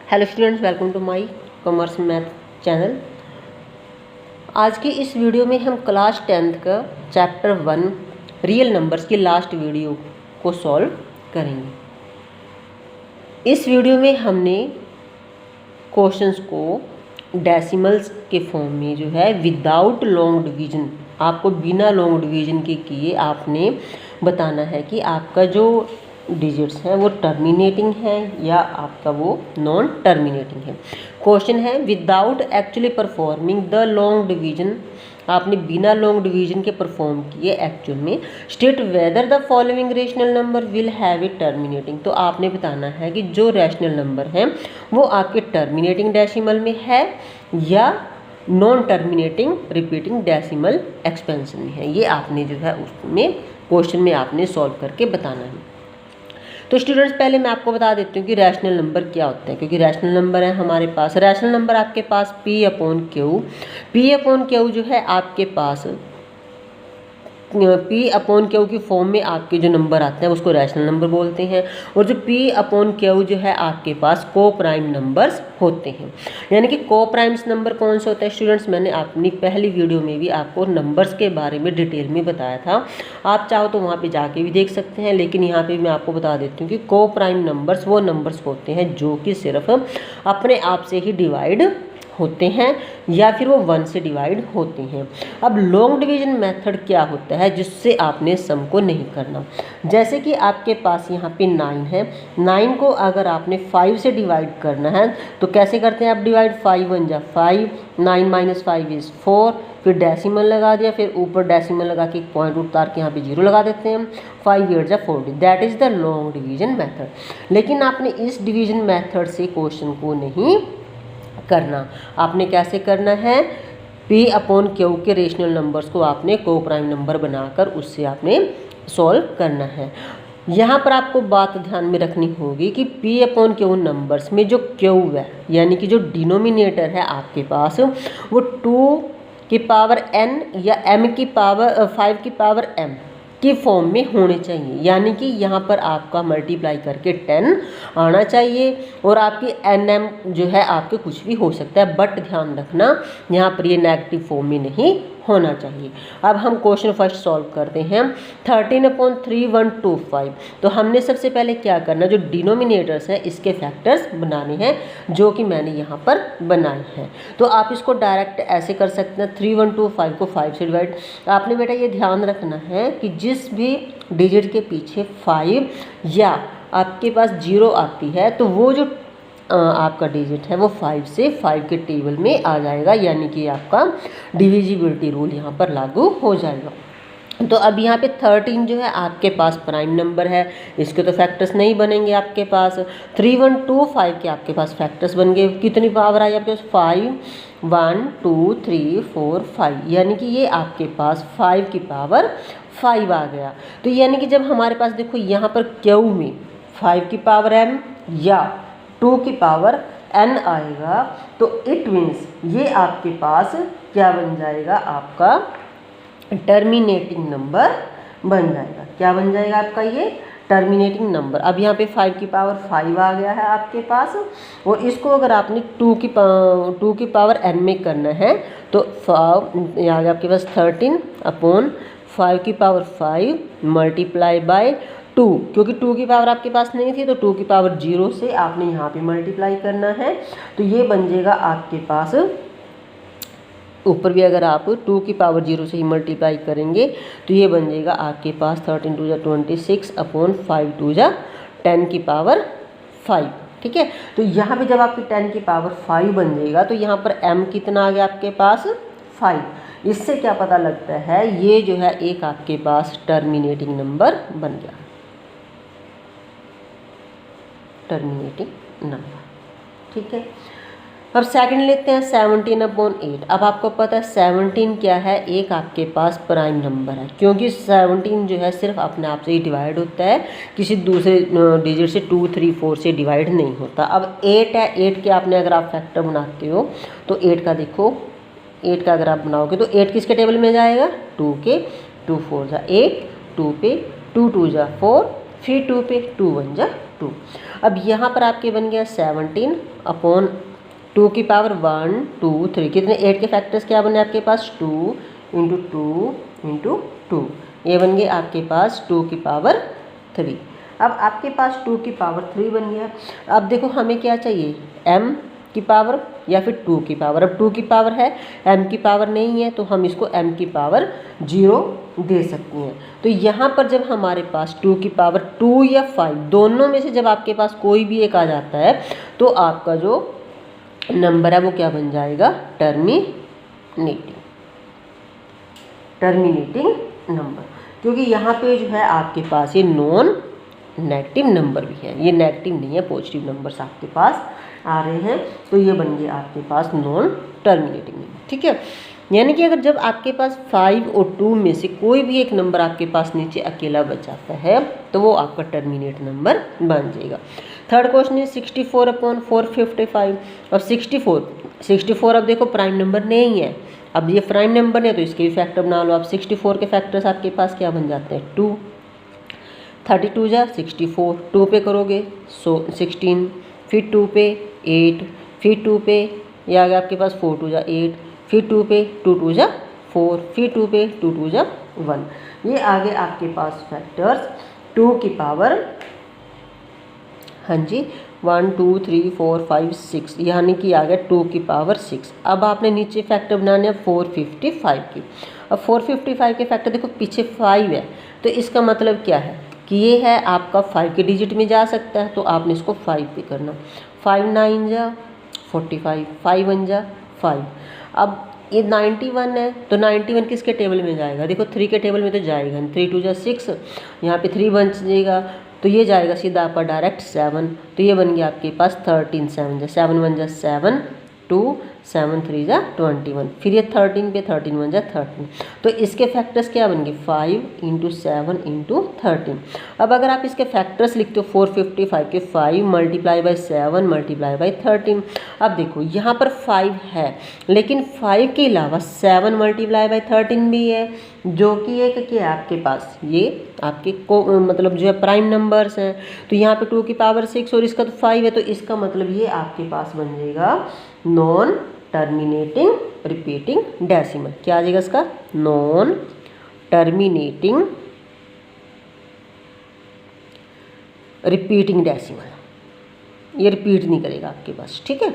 Hello students, welcome to my commerce math channel. आज की इस वीडियो में हम क्लास 10th का चैप्टर 1 रियल नंबर्स की लास्ट वीडियो को सॉल्व करेंगे। इस वीडियो में हमने क्वेश्चंस को डेसिमल्स के फॉर्म में जो है विदाउट लॉन्ग डिवीजन, आपको बिना लॉन्ग डिवीजन के किए आपने बताना है कि आपका जो डिजिट्स हैं वो टर्मिनेटिंग है या आपका वो नॉन टर्मिनेटिंग है। क्वेश्चन है without actually performing the long division, आपने बिना लॉन्ग डिवीजन के परफॉर्म किए एक्चुअल में state whether the following rational number will have a terminating. तो आपने बताना है कि जो रैशनल नंबर है वो आपके टर्मिनेटिंग डेसिमल में है या non terminating repeating decimal expansion में है। ये आपने जो है उसमें क्वेश्चन में आपने सॉल्व करके बताना है। तो स्टूडेंट्स, पहले मैं आपको बता देती हूँ कि रैशनल नंबर क्या होता है, क्योंकि रैशनल नंबर है हमारे पास। रैशनल नंबर आपके पास P अपॉन क्यू जो है आपके पास P अपॉन क्यू की फॉर्म में आपके जो नंबर आते हैं उसको रैशनल नंबर बोलते हैं, और जो P अपॉन क्यू जो है आपके पास को प्राइम नंबर्स होते हैं। यानी कि को प्राइम्स नंबर कौन सा होता है स्टूडेंट्स, मैंने अपनी पहली वीडियो में भी आपको नंबर्स के बारे में डिटेल में बताया था। आप चाहो तो वहाँ पे जाके भी देख सकते हैं, लेकिन यहाँ पे मैं आपको बता देती हूँ कि को प्राइम नंबर्स वो नंबर्स होते हैं जो कि सिर्फ अपने आप से ही डिवाइड होते हैं या फिर वो 1 से डिवाइड होते हैं। अब लॉन्ग डिवीजन मेथड क्या होता है जिससे आपने सम को नहीं करना। जैसे कि आपके पास यहाँ पे 9 है, 9 को अगर आपने 5 से डिवाइड करना है तो कैसे करते हैं आप डिवाइड, 5 1 जा 5, 9 माइनस 5 इज़ 4, फिर डेसिमल लगा दिया, फिर ऊपर डेसिमल लगा के एक पॉइंट उतार के यहाँ पे 0 लगा देते हैं। 5 8 जा 40, that is the long division method. लेकिन आपने इस डिवीजन मेथड से क्वेश्चन को नहीं करना। आपने कैसे करना है, P अपॉन क्यू के रेशनल नंबर्स को आपने को प्राइम नंबर बनाकर उससे आपने सॉल्व करना है। यहाँ पर आपको बात ध्यान में रखनी होगी कि P अपॉन क्यू नंबर्स में जो क्यू है यानी कि जो डिनोमिनेटर है आपके पास वो 2 की पावर n या m की पावर 5 की पावर m की फॉर्म में होने चाहिए। यानी कि यहाँ पर आपका मल्टीप्लाई करके 10 आना चाहिए, और आपकी nm जो है आपके कुछ भी हो सकता है, बट ध्यान रखना यहाँ पर ये नेगेटिव फॉर्म में नहीं होना चाहिए। अब हम क्वेश्चन फर्स्ट सॉल्व करते हैं। 13/3125। तो हमने सबसे पहले क्या करना, जो डिनोमिनेटर्स हैं इसके फैक्टर्स बनाने हैं, जो कि मैंने यहाँ पर बनाए हैं। तो आप इसको डायरेक्ट ऐसे कर सकते हैं, 3125 को 5 से डिवाइड। आपने बेटा ये ध्यान रखना है कि जिस भी डिजिट के पीछे 5 या आपके पास 0 आती है तो वो जो आपका डिजिट है वो 5 से 5 के टेबल में आ जाएगा, यानी कि आपका डिविजिबिलिटी रूल यहाँ पर लागू हो जाएगा। तो अब यहाँ पे 13 जो है आपके पास प्राइम नंबर है, इसके तो फैक्टर्स नहीं बनेंगे आपके पास। 3125 के आपके पास फैक्टर्स बन गए। कितनी पावर आई आपके पास, 5 1 2 3 4 5, यानी कि ये आपके पास 5 की पावर 5 आ गया। तो यानी कि जब हमारे पास देखो यहाँ पर क्यू में 5 की पावर m या 2 की पावर n आएगा, तो इट मीन्स ये आपके पास क्या बन जाएगा, आपका टर्मिनेटिंग नंबर बन जाएगा। क्या बन जाएगा आपका ये टर्मिनेटिंग नंबर। अब यहाँ पे 5 की पावर 5 आ गया है आपके पास, और इसको अगर आपने 2 की पावर n में करना है तो यहाँ आपके पास 13 अपॉन 5 की पावर 5 मल्टीप्लाई बाय 2, क्योंकि 2 की पावर आपके पास नहीं थी तो 2 की पावर 0 से आपने यहाँ पे मल्टीप्लाई करना है। तो ये बन जाएगा आपके पास, ऊपर भी अगर आप 2 की पावर 0 से ही मल्टीप्लाई करेंगे तो ये बन जाएगा आपके पास 13 2 जा 26 अपॉन 5 2 जा 10 की पावर 5। ठीक है, तो यहाँ पे जब आपकी 10 की पावर 5 बन जाएगा तो यहाँ पर m कितना आ गया आपके पास, 5। इससे क्या पता लगता है, ये जो है एक आपके पास टर्मिनेटिंग नंबर बन गया, टर्मिनेटिंग नंबर। ठीक है, अब सेकंड लेते हैं 17/8। अब आपको पता है 17 क्या है, एक आपके पास प्राइम नंबर है, क्योंकि 17 जो है सिर्फ अपने आप से ही डिवाइड होता है, किसी दूसरे डिजिट से 2 3 4 से डिवाइड नहीं होता। अब 8 है, 8 के आपने अगर आप फैक्टर बनाते हो तो 8 का देखो, 8 का अगर आप बनाओगे तो 8 किसके टेबल में जाएगा, 2 के। 2 4 जा 8, 2 पे 2 2 जा 4, फिर 2 पे 2 1 जा 2। अब यहाँ पर आपके बन गया 17 अपॉन 2 की पावर 1 2 3, कितने 8 के फैक्टर्स क्या बने आपके पास 2 इंटू 2 इंटू 2, ये बन गए आपके पास 2 की पावर 3। अब आपके पास 2 की पावर 3 बन गया। अब देखो हमें क्या चाहिए, m की पावर या फिर 2 की पावर। अब 2 की पावर है, m की पावर नहीं है, तो हम इसको m की पावर 0 दे सकते हैं। तो यहाँ पर जब हमारे पास 2 की पावर 2 या 5 दोनों में से जब आपके पास कोई भी एक आ जाता है तो आपका जो नंबर है वो क्या बन जाएगा, टर्मिनेटिंग नंबर, क्योंकि यहाँ पे जो है आपके पास ये नॉन नेगेटिव नंबर भी है, ये नेगेटिव नहीं है, पॉजिटिव नंबर्स आपके पास आ रहे हैं, तो ये बन गए आपके पास नॉन टर्मिनेटिंग नंबर। ठीक है, यानी कि अगर जब आपके पास 5 और 2 में से कोई भी एक नंबर आपके पास नीचे अकेला बच जाता है तो वो आपका टर्मिनेट नंबर बन जाएगा। थर्ड क्वेश्चन है 64 अपॉन 455। अब 64 अब देखो प्राइम नंबर नहीं है, अब ये प्राइम नंबर है तो इसके भी फैक्टर बना लो। अब 64 के फैक्टर्स आपके पास क्या बन जाते हैं 2, 32 जा 64, 2 पे करोगे 16, फिर 2 पे 8, फिर 2 पे ये आ गया आपके पास 4 2 जा 8, फिर 2 पे 2 2 जा 4, फिर 2 पे 2 2 जा 1, ये आगे आपके पास फैक्टर्स 2 की पावर, हाँ जी 1 2 3 4 5 6, यानी कि आ गया 2 की पावर 6। अब आपने नीचे फैक्टर बनाने हैं 455 की। अब 455 के फैक्टर देखो पीछे 5 है, तो इसका मतलब क्या है कि ये है आपका 5 के डिजिट में जा सकता है, तो आपने इसको 5 पे करना। 5 9 जा 45, 5 1 जा 5। अब ये 91 है, तो 91 किसके टेबल में जाएगा, देखो 3 के टेबल में तो जाएगा, 3 2 जा 6, यहाँ पे 3 बन जाएगा, तो ये जाएगा सीधा आपका डायरेक्ट 7, तो ये बन गया आपके पास 13 7 जा 7 1 जा 7 2 7 3 जा 21, फिर ये 13 पे 13 1 जा 13, तो इसके फैक्टर्स क्या बन गए 5 इंटू 7 इंटू 13। अब अगर आप इसके फैक्टर्स लिखते हो 455 के 5 मल्टीप्लाई बाई 7 मल्टीप्लाई बाई 13। अब देखो यहाँ पर 5 है, लेकिन 5 के अलावा 7 मल्टीप्लाई बाई 13 भी है, जो कि एक क्या है आपके पास, ये आपके को मतलब जो है प्राइम नंबर्स हैं। तो यहाँ पे 2 की पावर 6 और इसका तो 5 है, तो इसका मतलब ये आपके पास बन जाएगा नॉन टर्मिनेटिंग रिपीटिंग डेसिमल। क्या आ जाएगा इसका, नॉन टर्मिनेटिंग रिपीटिंग डेसिमल, ये रिपीट नहीं करेगा आपके पास। ठीक है,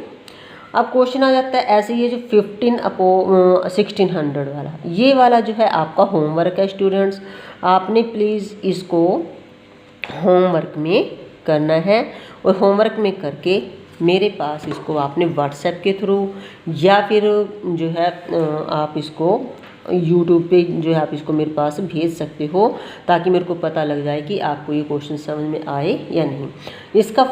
अब क्वेश्चन आ जाता है ऐसे, ये जो 1600 वाला, ये वाला जो है आपका होमवर्क है स्टूडेंट्स, आपने प्लीज़ इसको होमवर्क में करना है, और होमवर्क में करके मेरे पास इसको आपने व्हाट्सएप के थ्रू या फिर जो है आप इसको यूट्यूब पे जो है आप इसको मेरे पास भेज सकते हो, ताकि मेरे को पता लग जाए कि आपको ये क्वेश्चन समझ में आए या नहीं। इसका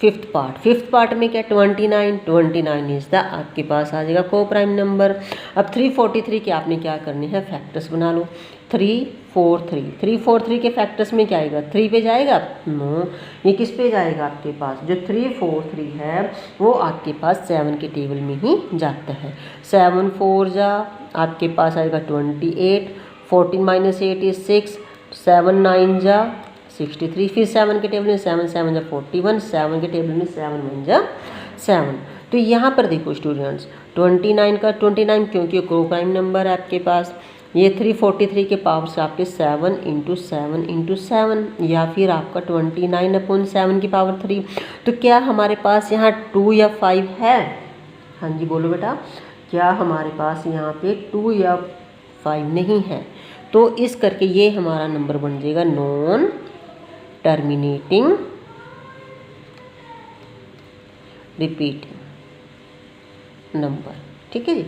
फिफ्थ पार्ट में क्या 29 इज द आपके पास आ जाएगा को प्राइम नंबर। अब 343 के आपने क्या करने हैं, फैक्टर्स बना लो। 343 के फैक्टर्स में क्या आएगा, 3 पे जाएगा, नो, ये किस पे जाएगा आपके पास, जो 343 है वो आपके पास 7 के टेबल में ही जाता है। 7 4 जा आपके पास आएगा 28, 14 माइनस 8 इज 6, 7 9 जा 63, फिर 7 के टेबल में 7 7 जा 41, 7 के टेबल में 7 1 जा 7। तो यहाँ पर देखो स्टूडेंट्स 29 का 29 क्योंकि को प्राइम नंबर है आपके पास, ये 343 के पावर से आपके 7 इंटू 7 या फिर आपका 29/7 की पावर 3। तो क्या हमारे पास यहाँ 2 या 5 है, हाँ जी बोलो बेटा, क्या हमारे पास यहाँ पे 2 या 5 नहीं है, तो इस करके ये हमारा नंबर बन जाएगा नॉन टर्मिनेटिंग रिपीटिंग नंबर। ठीक है जी,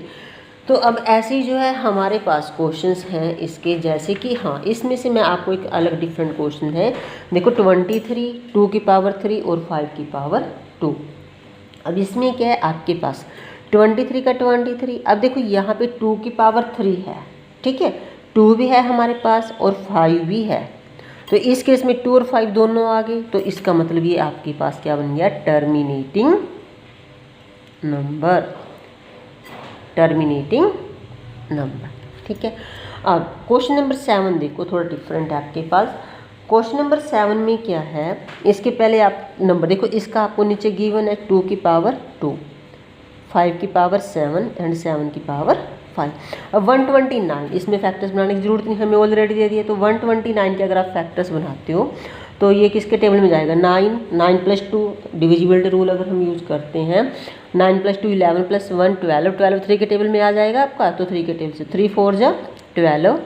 तो अब ऐसे ही जो है हमारे पास क्वेश्चंस हैं इसके, जैसे कि हाँ इसमें से मैं आपको एक अलग डिफरेंट क्वेश्चन है, देखो 23 2 की पावर 3 और 5 की पावर 2। अब इसमें क्या है आपके पास 23 का 23, अब देखो यहाँ पे 2 की पावर 3 है, ठीक है, 2 भी है हमारे पास और 5 भी है, तो इस केस में 2 और 5 दोनों आ गए, तो इसका मतलब ये आपके पास क्या बन गया, टर्मिनेटिंग नंबर। ठीक है। अब क्वेश्चन नंबर 7 देखो, थोड़ा डिफरेंट है आपके पास। क्वेश्चन नंबर 7 में क्या है, इसके पहले आप नंबर देखो, इसका आपको नीचे गिवन है 2 की पावर 2, 5 की पावर 7 एंड 7 की पावर 5। अब 129, इसमें फैक्टर्स बनाने की जरूरत नहीं, हमें ऑलरेडी दे दिए। तो 129 के अगर आप फैक्टर्स बनाते हो तो ये किसके टेबल में जाएगा, 9 प्लस 2, डिविजिबिलिटी रूल अगर हम यूज़ करते हैं, 9 प्लस 2 11 प्लस 1 12, 12 3 के टेबल में आ जाएगा आपका। तो 3 के टेबल से 3 4 जा 12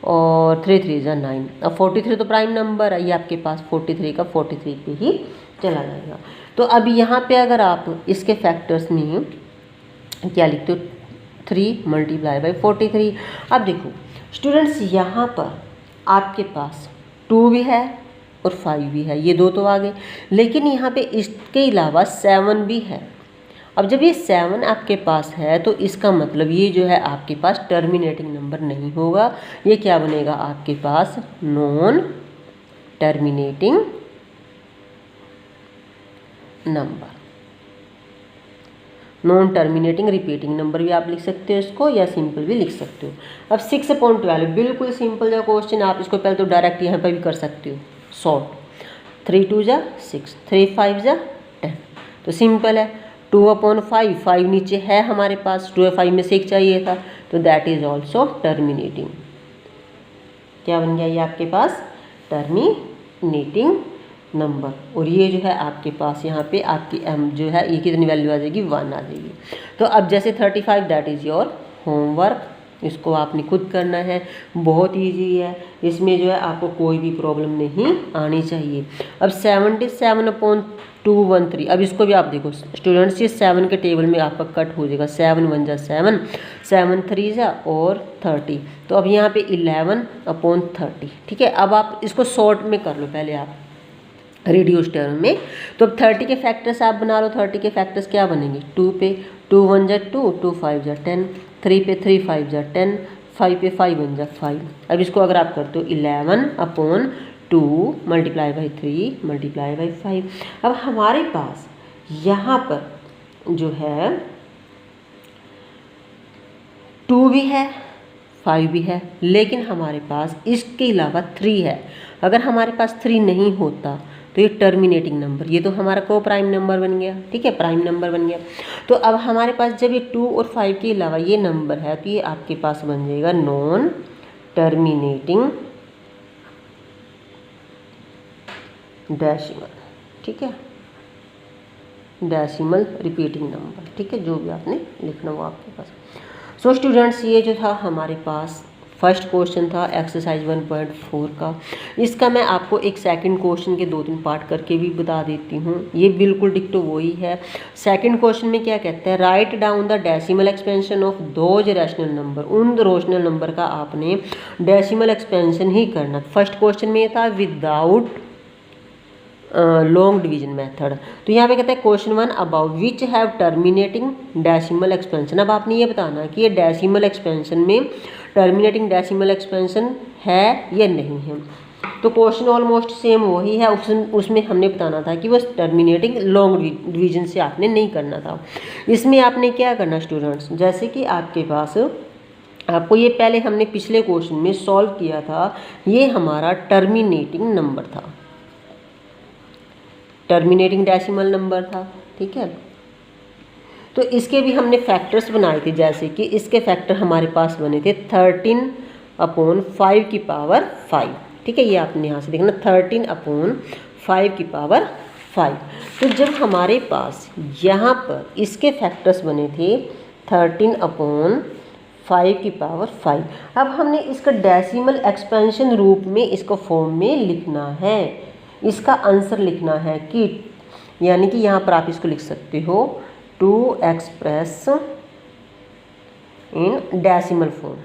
और 3 3 जा 9। अब 43 तो प्राइम नंबर है, ये आपके पास 43 का 43 पे ही चला जाएगा। तो अब यहाँ पे अगर आप इसके फैक्टर्स में क्या लिखते हो, 3 मल्टीप्लाई बाई 43। अब देखो स्टूडेंट्स, यहाँ पर आपके पास 2 भी है और 5 भी है, ये दो तो आ गए, लेकिन यहाँ पे इसके अलावा 7 भी है। अब जब ये 7 आपके पास है तो इसका मतलब ये जो है आपके पास टर्मिनेटिंग नंबर नहीं होगा, ये क्या बनेगा आपके पास, non terminating number, non terminating repeating number भी आप लिख सकते हो इसको, या सिंपल भी लिख सकते हो। अब 6/12 बिल्कुल सिंपल जो क्वेश्चन, आप इसको पहले तो डायरेक्ट यहाँ पर भी कर सकते हो शॉर्ट। 3 2 जा 6, 3 5 जा 10, तो सिंपल है। 2/5, 5 नीचे है हमारे पास, 2 5 में से 1 चाहिए था, तो दैट इज ऑल्सो टर्मिनेटिंग। क्या बन गया ये आपके पास, टर्मिनेटिंग नंबर। और ये जो है आपके पास यहाँ पे आपकी m जो है ये कितनी वैल्यू आ जाएगी, 1 आ जाएगी। तो अब जैसे 35 दैट इज़ योर होमवर्क, इसको आपने खुद करना है, बहुत इजी है, इसमें जो है आपको कोई भी प्रॉब्लम नहीं आनी चाहिए। अब 77/213, अब इसको भी आप देखो स्टूडेंट्स, ये 7 के टेबल में आपका कट हो जाएगा, 7 1 जा 7, 7 3 जा और 30, तो अब यहाँ पे 11/30, ठीक है। अब आप इसको शॉर्ट में कर लो पहले आप रिड्यूस टर्म में। तो अब 30 के फैक्टर्स आप बना लो, 30 के फैक्टर्स क्या बनेंगे, 2 पे 2 1 जा 2, 2 5 जा 10, 3 पे 3 5 जा 10, 5 पे 5 1 जा 5। अब इसको अगर आप करते हो 11/2 मल्टीप्लाई बाई 3 मल्टीप्लाई बाई 5। अब हमारे पास यहाँ पर जो है 2 भी है 5 भी है, लेकिन हमारे पास इसके अलावा 3 है। अगर हमारे पास 3 नहीं होता तो ये टर्मिनेटिंग नंबर, ये तो हमारा को प्राइम नंबर बन गया, ठीक है, प्राइम नंबर बन गया। तो अब हमारे पास जब ये 2 और 5 के अलावा ये नंबर है तो ये आपके पास बन जाएगा नॉन टर्मिनेटिंग डेसिमल, ठीक है, डेसिमल रिपीटिंग नंबर, ठीक है, जो भी आपने लिखना वो आपके पास। सो स्टूडेंट्स, ये जो था हमारे पास फर्स्ट क्वेश्चन था एक्सरसाइज 1.4 का। इसका मैं आपको एक सेकंड क्वेश्चन के 2-3 पार्ट करके भी बता देती हूँ, ये बिल्कुल डिक्टो वही है। सेकंड क्वेश्चन में क्या कहते हैं, write down the decimal expansion of those rational number, उन रैशनल नंबर का आपने डेसिमल एक्सपेंशन ही करना। फर्स्ट क्वेश्चन में था विदाउट लॉन्ग डिवीजन मेथड। तो यहाँ पे कहता है question 1 about which have terminating decimal expansion. अब आपने ये बताना कि ये डेसिमल एक्सपेंशन में टर्मिनेटिंग डेसिमल एक्सपेंशन है या नहीं है। तो क्वेश्चन ऑलमोस्ट सेम वही है, उसमें हमने बताना था कि वो टर्मिनेटिंग लॉन्ग डिवीजन से आपने नहीं करना था। इसमें आपने क्या करना स्टूडेंट्स, जैसे कि आपके पास आपको ये पहले हमने पिछले क्वेश्चन में सॉल्व किया था, ये हमारा टर्मिनेटिंग नंबर था, टर्मिनेटिंग डेसिमल नंबर था, ठीक है। तो इसके भी हमने फैक्टर्स बनाए थे, जैसे कि इसके फैक्टर हमारे पास बने थे 13/5 की पावर 5, ठीक है, ये आपने यहाँ से देखना 13/5 की पावर 5। तो जब हमारे पास यहाँ पर इसके फैक्टर्स बने थे 13/5 की पावर 5, अब हमने इसका डेसिमल एक्सपेंशन रूप में इसको फॉर्म में लिखना है, इसका आंसर लिखना है कि, यानी कि यहाँ पर आप इसको लिख सकते हो to express in decimal form.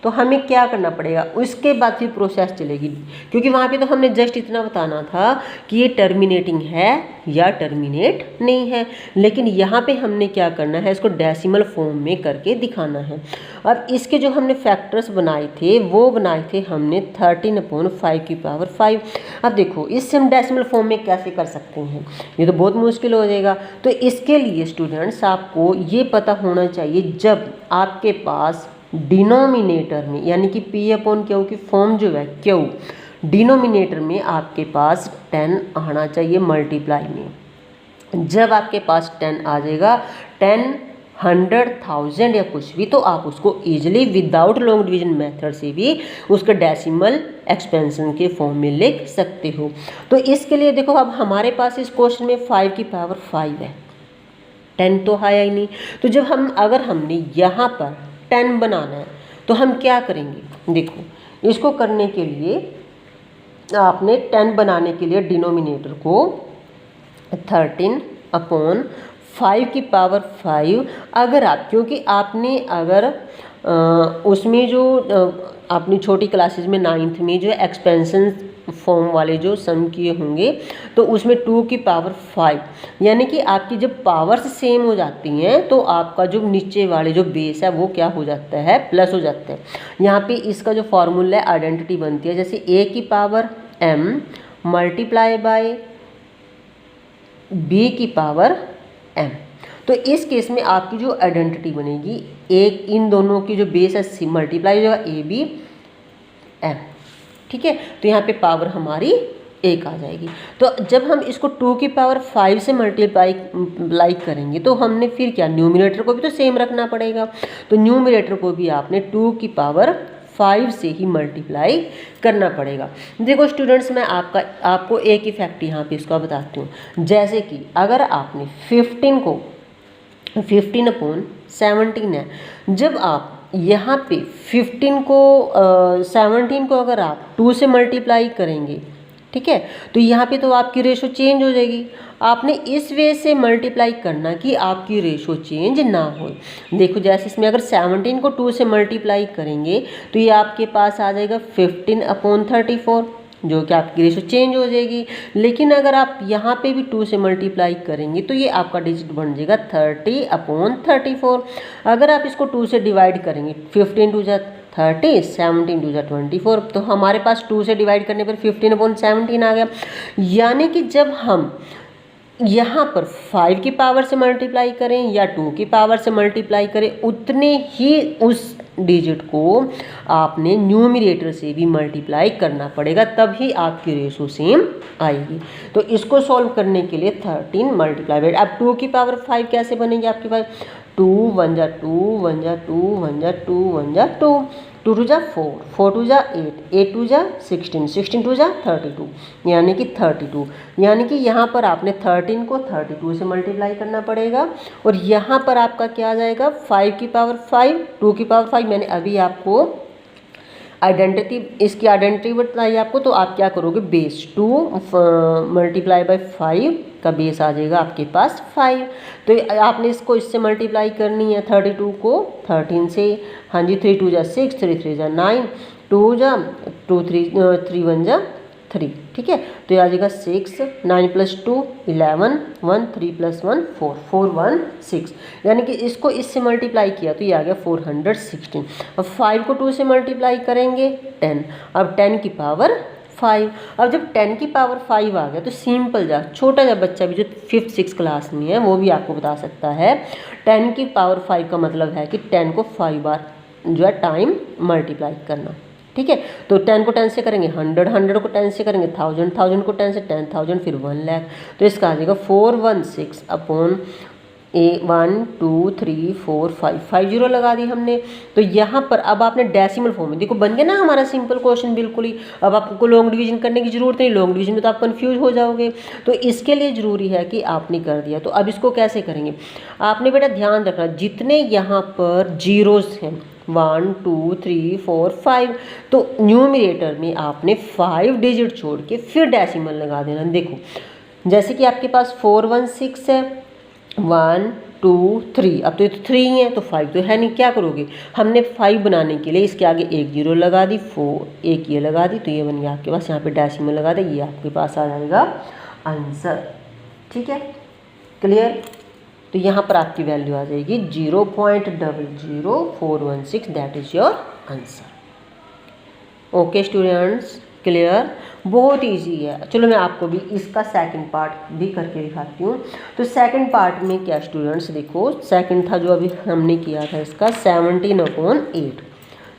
तो हमें क्या करना पड़ेगा, उसके बाद फिर प्रोसेस चलेगी, क्योंकि वहाँ पे तो हमने जस्ट इतना बताना था कि ये टर्मिनेटिंग है या टर्मिनेट नहीं है, लेकिन यहाँ पे हमने क्या करना है, इसको डेसिमल फॉर्म में करके दिखाना है। अब इसके जो हमने फैक्टर्स बनाए थे वो बनाए थे हमने 13/5 की पावर 5। अब देखो इससे हम डेसिमल फॉर्म में कैसे कर सकते हैं, ये तो बहुत मुश्किल हो जाएगा। तो इसके लिए स्टूडेंट्स आपको ये पता होना चाहिए, जब आपके पास डिनोमिनेटर में यानी कि P अपॉन Q की फॉर्म जो है Q, डिनोमिनेटर में आपके पास 10 आना चाहिए मल्टीप्लाई में। जब आपके पास 10 आ जाएगा, 10, 100, 1000 या कुछ भी, तो आप उसको easily without long division method से भी उसका डेसिमल एक्सपेंशन के फॉर्म में लिख सकते हो। तो इसके लिए देखो, अब हमारे पास इस क्वेश्चन में 5 की पावर 5 है, 10 तो आया ही नहीं। तो जब अगर हमने यहाँ पर 10 बनाना है तो हम क्या करेंगे, देखो इसको करने के लिए आपने 10 बनाने के लिए डिनोमिनेटर को 13 अपॉन 5 की पावर 5, अगर आप, क्योंकि आपने अगर उसमें जो अपनी छोटी क्लासेस में 9th में जो एक्सपेंशन फॉर्म वाले जो सम किए होंगे, तो उसमें 2 की पावर 5, यानी कि आपकी जब पावर्स सेम हो जाती हैं तो आपका जो नीचे वाले जो बेस है वो क्या हो जाता है, प्लस हो जाता है। यहाँ पे इसका जो फॉर्मूला है, आइडेंटिटी बनती है, जैसे a की power m multiply by b की पावर m। तो इस केस में आपकी जो आइडेंटिटी बनेगी, एक इन दोनों की जो बेस है मल्टीप्लाई हो जाएगा a b m, ठीक है। तो यहाँ पे पावर हमारी 1 आ जाएगी। तो जब हम इसको 2 की पावर 5 से मल्टीप्लाई करेंगे तो हमने फिर क्या, न्यूमरेटर को भी तो सेम रखना पड़ेगा। तो न्यूमरेटर को भी आपने 2 की पावर 5 से ही मल्टीप्लाई करना पड़ेगा। देखो स्टूडेंट्स, मैं आपको एक इफेक्ट यहाँ पे इसका बताती हूँ। जैसे कि अगर आपने 15 अपॉन 17 है, जब आप यहाँ पे 17 को 17 को अगर आप 2 से मल्टीप्लाई करेंगे, ठीक है, तो यहाँ पे तो आपकी रेशो चेंज हो जाएगी। आपने इस वे से मल्टीप्लाई करना कि आपकी रेशो चेंज ना हो। देखो जैसे इसमें अगर 17 को 2 से मल्टीप्लाई करेंगे तो ये आपके पास आ जाएगा 15 अपॉन 34, जो कि आपकी रेशो चेंज हो जाएगी। लेकिन अगर आप यहाँ पे भी 2 से मल्टीप्लाई करेंगे तो ये आपका डिजिट बन जाएगा 30 अपॉन 34। अगर आप इसको 2 से डिवाइड करेंगे, 15 टू जा 30, 17 टू जा 24, तो हमारे पास 2 से डिवाइड करने पर 15 अपॉन 17 आ गया। यानी कि जब हम यहाँ पर 5 की पावर से मल्टीप्लाई करें या 2 की पावर से मल्टीप्लाई करें, उतने ही उस डिजिट को आपने न्यूमरेटर से भी मल्टीप्लाई करना पड़ेगा, तभी आपकी रेशो सेम आएगी। तो इसको सॉल्व करने के लिए 13 मल्टीप्लाई बाय, अब 2 की पावर 5 कैसे बनेगी आपके पास, 2 1 जा 2 1 जा 2 1 जा 2 1 जा 2, 2 टू जा 4, 4 टू जा 8, 8 टू जा 16, 16 टू जा 32, यानी कि 32। यानी कि यहाँ पर आपने 13 को 32 से मल्टीप्लाई करना पड़ेगा। और यहाँ पर आपका क्या आ जाएगा, 5 की पावर 5, 2 की पावर 5, मैंने अभी आपको इसकी आइडेंटिटी बताई आपको। तो आप क्या करोगे, बेस 2 मल्टीप्लाई बाय 5 का बेस आ जाएगा आपके पास 5। तो आपने इसको इससे मल्टीप्लाई करनी है, 32 को 13 से, हाँ जी, 3 2 जा 6, 3 3 जा 9, 2 जा 2 3 1 जा 3, ठीक है। तो ये आ जाएगा 6, 9 + 2 11, 1 3 + 1 4, 4 1 6, यानी कि इसको इससे मल्टीप्लाई किया तो ये आ गया 416। अब 5 को 2 से मल्टीप्लाई करेंगे 10, अब 10 की पावर 5। अब जब 10 की पावर 5 आ गया तो सिंपल छोटा सा बच्चा भी जो 5th 6th क्लास में है वो भी आपको बता सकता है, 10 की पावर 5 का मतलब है कि 10 को 5 बार जो है टाइम मल्टीप्लाई करना, ठीक है। तो 10 को 10 से करेंगे 100, 100 को 10 से करेंगे 1000, 1000 को 10 से 10,000, फिर 1 लाख। तो इसका आ जाएगा 416 अपॉन 1 2 3 4 5, 5 जीरो लगा दी हमने। तो यहाँ पर अब आपने डेसिमल फॉर्म में, देखो बन गया ना हमारा सिंपल क्वेश्चन बिल्कुल ही। अब आपको लॉन्ग डिवीजन करने की जरूरत नहीं, लॉन्ग डिवीजन में तो आप कंफ्यूज हो जाओगे। तो इसके लिए ज़रूरी है कि आपने कर दिया। तो अब इसको कैसे करेंगे, आपने बेटा ध्यान रखना, जितने यहाँ पर जीरोस हैं 1 2 3 4 5, तो न्यूमरेटर में आपने 5 डिजिट छोड़ के फिर डेसिमल लगा देना। देखो जैसे कि आपके पास 416 है, 1 2 3, अब तो ये तो 3 ही है तो 5 तो है नहीं, क्या करोगे, हमने 5 बनाने के लिए इसके आगे एक जीरो लगा दी, 4 एक ये लगा दी, तो ये बन गया आपके पास, यहाँ पे डेसिमल लगा दे, ये आपके पास आ जाएगा आंसर, ठीक है, क्लियर। तो यहाँ पर आपकी वैल्यू आ जाएगी 0.00416, that is your answer. Okay students. Clear, बहुत इजी है। चलो मैं आपको भी इसका सेकंड पार्ट भी करके दिखाती हूँ। तो सेकंड पार्ट में क्या स्टूडेंट्स, देखो सेकंड था जो अभी हमने किया था इसका 17/8,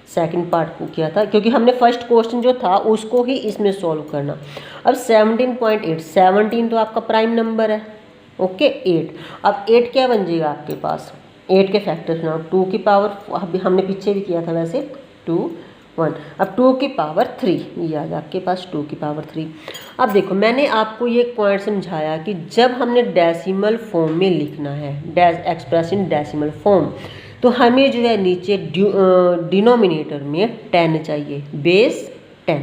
सेकंड पार्ट को किया था क्योंकि हमने फर्स्ट क्वेश्चन जो था उसको ही इसमें सॉल्व करना। अब 17.8, 17 तो आपका प्राइम नंबर है, ओके 8। अब 8 क्या बन जाएगा आपके पास, 8 के फैक्टर्स बनाओ, 2 की पावर, अभी हमने पीछे भी किया था वैसे 2 1, अब 2 की पावर 3, ये आ गया आपके पास 2 की पावर 3। अब देखो मैंने आपको ये पॉइंट समझाया कि जब हमने डेसिमल फॉर्म में लिखना है, एक्सप्रेस इन डेसिमल फॉर्म, तो हमें जो है नीचे डिनोमिनेटर में 10 चाहिए, बेस 10।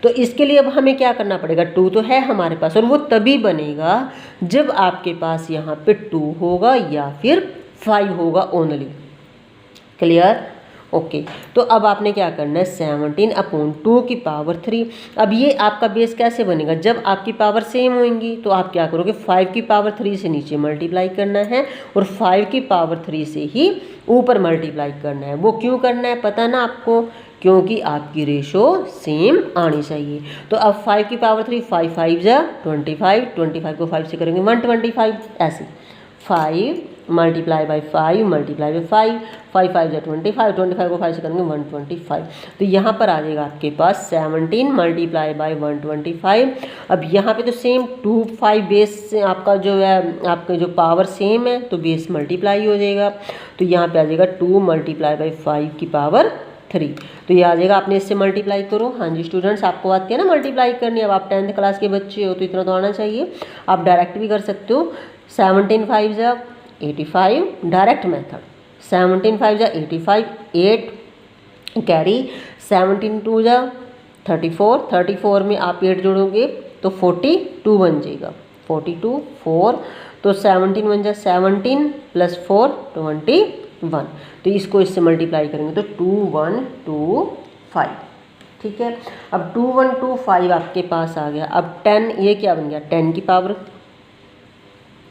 तो इसके लिए अब हमें क्या करना पड़ेगा, 2 तो है हमारे पास और वो तभी बनेगा जब आपके पास यहाँ पे 2 होगा या फिर 5 होगा ओनली। Clear, okay. तो अब आपने क्या करना है 17/2 की पावर 3। अब ये आपका बेस कैसे बनेगा, जब आपकी पावर सेम होंगी तो आप क्या करोगे 5 की पावर 3 से नीचे मल्टीप्लाई करना है और 5 की पावर 3 से ही ऊपर मल्टीप्लाई करना है। वो क्यों करना है पता ना आपको, क्योंकि आपकी रेशो सेम आनी चाहिए। तो अब 5 की पावर 3, 5 5 जा 25, 25 को 5 से करेंगे 125, ऐसे 5 मल्टीप्लाई बाई 5 मल्टीप्लाई बाई 5, 5 5 जा 25, 25 को 5 से करेंगे 125। तो यहाँ पर आ जाएगा आपके पास 17 मल्टीप्लाई बाई 125। अब यहाँ पे तो सेम 2 5 बेस से आपका जो है, आपका जो पावर सेम है तो बेस मल्टीप्लाई हो जाएगा। तो यहाँ पे आ जाएगा 2 मल्टीप्लाई बाई 5 की पावर 3। तो ये आ जाएगा, आपने इससे मल्टीप्लाई करो। हाँ जी स्टूडेंट्स, आपको आती है ना मल्टीप्लाई करनी, अब आप 10th क्लास के बच्चे हो तो इतना तो आना चाहिए। आप डायरेक्ट भी कर सकते हो, 17 5 जा 85, डायरेक्ट मेथड, 17 5 जा 85, 8 कैरी, 17 2 जा 34, 34 में आप 8 जोड़ोगे तो 42 बन जाएगा, 42 4, तो 17 1 जा 17 प्लस 4 21। तो इसको इससे मल्टीप्लाई करेंगे तो 2125, ठीक है। अब 2125 आपके पास आ गया। अब 10, ये क्या बन गया 10 की पावर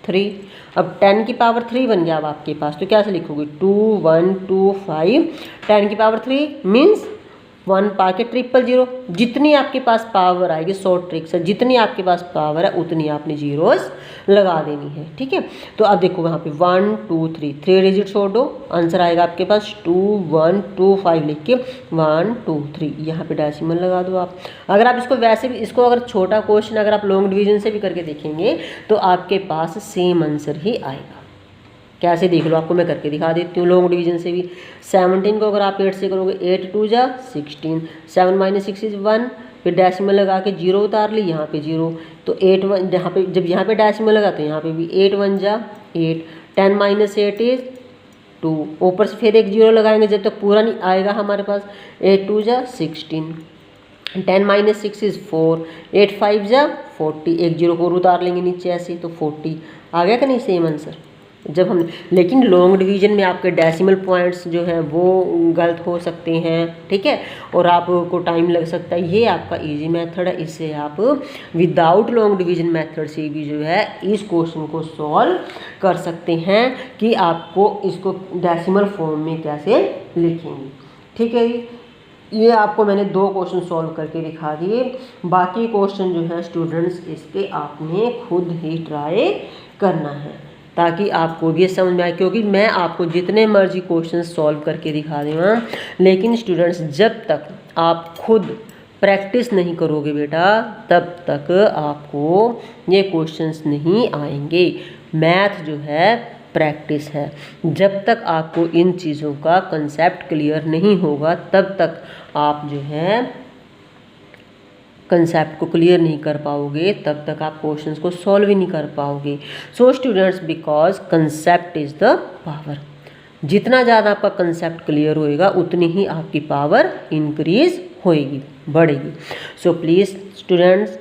3, अब 10 की पावर 3 बन गया अब आपके पास। तो क्या से लिखोगे 2125, 10 की पावर 3 मीन्स 1 पाके 000, जितनी आपके पास पावर आएगी, शॉर्ट ट्रिक से जितनी आपके पास पावर है उतनी आपने जीरोस लगा देनी है, ठीक है। तो अब देखो वहाँ पे 1 2 3 डिजिट छोड़ दो, आंसर आएगा आपके पास 2125 लिख के 1 2 3, यहाँ पे डेसिमल लगा दो आप। अगर आप इसको वैसे भी, इसको अगर छोटा क्वेश्चन अगर आप लॉन्ग डिवीजन से भी करके देखेंगे तो आपके पास सेम आंसर ही आएगा। कैसे देख लो, आपको मैं करके दिखा देती हूँ लॉन्ग डिवीजन से भी। 17 को अगर आप 8 से करोगे 8 2 जा 16, 7 - 6 इज 1, फिर डेसिमल लगा के 0 उतार ली, यहाँ पे 0, तो 8 1, यहाँ पे जब यहाँ पे डेसिमल लगा तो यहाँ पे भी 8 1 जा 8, 10 - 8 इज 2, ऊपर से फिर एक 0 लगाएंगे जब तक पूरा नहीं आएगा हमारे पास, 8 2 जा 16, 10 - 6 इज 4, 8 5 जा 40, एक 0 को और उतार लेंगे नीचे ऐसे, तो 40 आ गया कि नहीं सेम आंसर जब हम। लेकिन लॉन्ग डिवीजन में आपके डेसिमल पॉइंट्स जो हैं वो गलत हो सकते हैं, ठीक है, और आपको टाइम लग सकता है। ये आपका इजी मेथड है, इससे आप विदाउट लॉन्ग डिवीजन मेथड से भी जो है इस क्वेश्चन को सॉल्व कर सकते हैं कि आपको इसको डेसिमल फॉर्म में कैसे लिखेंगे, ठीक है। ये आपको मैंने 2 क्वेश्चन सॉल्व करके दिखा दिए, बाकी क्वेश्चन जो है स्टूडेंट्स इसके आपने खुद ही ट्राई करना है ताकि आपको भी समझ में आए, क्योंकि मैं आपको जितने मर्जी क्वेश्चन सॉल्व करके दिखा दूँगा, लेकिन स्टूडेंट्स जब तक आप खुद प्रैक्टिस नहीं करोगे बेटा तब तक आपको ये क्वेश्चंस नहीं आएंगे। मैथ जो है प्रैक्टिस है, जब तक आपको इन चीज़ों का कंसेप्ट क्लियर नहीं होगा तब तक आप जो है कंसेप्ट को क्लियर नहीं कर पाओगे, तब तक आप क्वेश्चंस को सॉल्व ही नहीं कर पाओगे। So students, because concept is the power, जितना ज़्यादा आपका कंसेप्ट क्लियर होएगा उतनी ही आपकी पावर इंक्रीज होएगी, बढ़ेगी। सो प्लीज़ स्टूडेंट्स,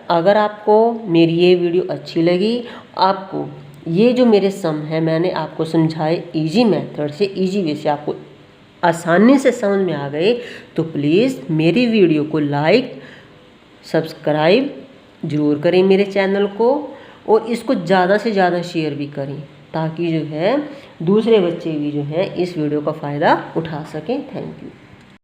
अगर आपको मेरी ये वीडियो अच्छी लगी, आपको ये जो मेरे सम है मैंने आपको समझाए इजी मेथड से, इजी वे से आपको आसानी से समझ में आ गए, तो प्लीज़ मेरी वीडियो को लाइक सब्सक्राइब ज़रूर करें मेरे चैनल को, और इसको ज़्यादा से ज़्यादा शेयर भी करें ताकि जो है दूसरे बच्चे भी जो है इस वीडियो का फ़ायदा उठा सकें। Thank you.